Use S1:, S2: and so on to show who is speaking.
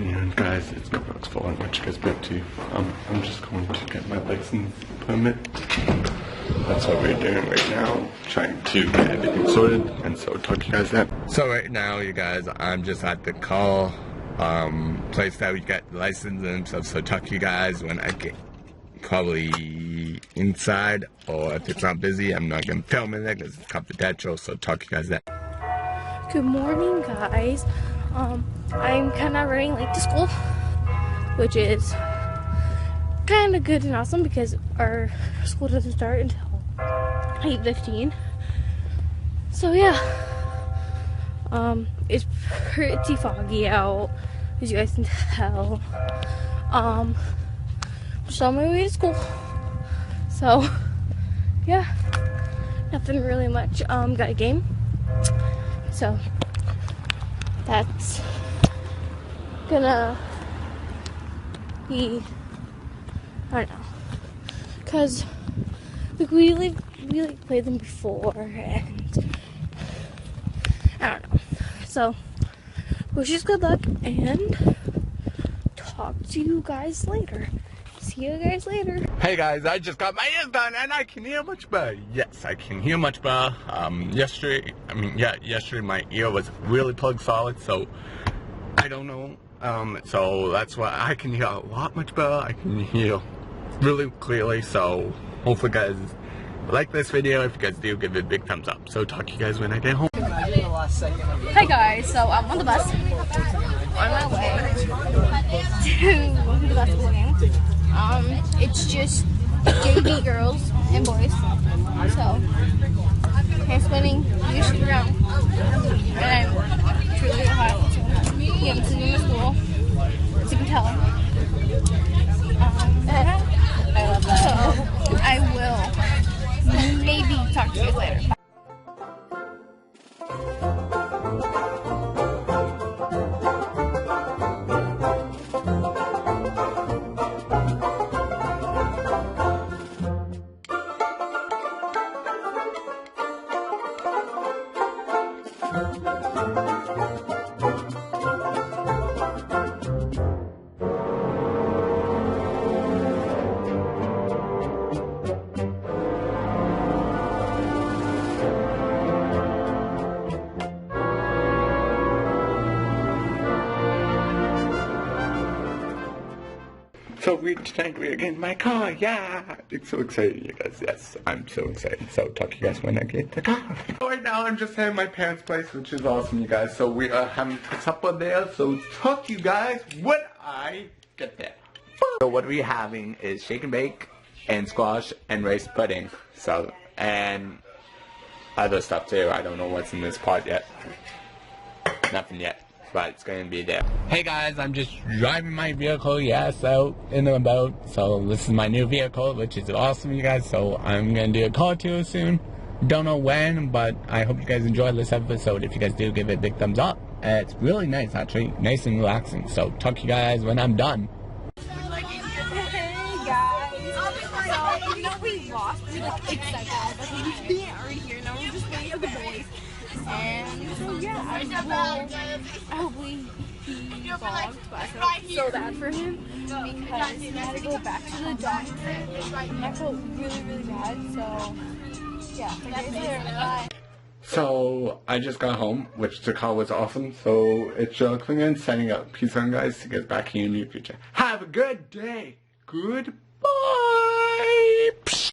S1: And guys, it's falling. What you guys been up to? I'm just going to get my license permit. That's what we're doing right now, trying to get everything sorted, and so talk to you guys then. So right now, you guys, I'm just at the call place that we get the license and stuff, so talk to you guys when I get probably inside, or if it's not busy, I'm not going to film it because it's confidential, so talk to you guys then.
S2: Good morning, guys. I'm kind of running late to school, which is kind of good and awesome because our school doesn't start until 8:15. So yeah, it's pretty foggy out, as you guys can tell. Just on my way to school. So yeah, nothing really much. Got a game. So that's gonna be, I don't know, cause like we played them before, and I don't know. So wish you good luck, and talk to you guys later. See you guys later.
S1: Hey guys, I just got my ears done and I can hear much better. Yes, I can hear much better. Yesterday my ear was really plugged solid, so I don't know. So that's why I can hear a lot much better. I can hear really clearly, so hopefully guys like this video. If you guys do, give it a big thumbs up. So talk to you guys when I get home.
S2: Hey guys, so I'm on the bus on my way to the basketball game. It's just JV girls and boys. So I'm spinning, you shoot around, and I'm truly hot. So yeah, I'm sitting in the school, as you can tell. I love that. So I will maybe talk to you later. Bye.
S1: So tonight we're getting my car, yeah! It's so exciting, you guys. Yes, I'm so excited. So talk to you guys when I get the car. Right now I'm just at my parents' place, which is awesome, you guys. So we are having supper there. So talk to you guys when I get there. So what we're having is shake and bake and squash and rice pudding. So, and other stuff too. I don't know what's in this pot yet. Nothing yet. But it's going to be there. Hey guys, I'm just driving my vehicle, yes, out in and about. So this is my new vehicle, which is awesome, you guys. So I'm going to do a call to you soon. Don't know when, but I hope you guys enjoyed this episode. If you guys do, give it a big thumbs up. It's really nice, actually. Nice and relaxing. So talk to you guys when I'm done.
S2: Hey guys, so even though we lost, we excited, but we aren't here now. We're just waiting for the boys. And so yeah, I hope he vlogged, but I felt so bad for him because he had to go back to the doctor, and I felt really, really bad. So yeah, that's it. Bye.
S1: So I just got home, which the call was awesome. So it's Joe Klingon signing up. Peace on, guys. See you guys back here in the near future. Have a good day. Goodbye.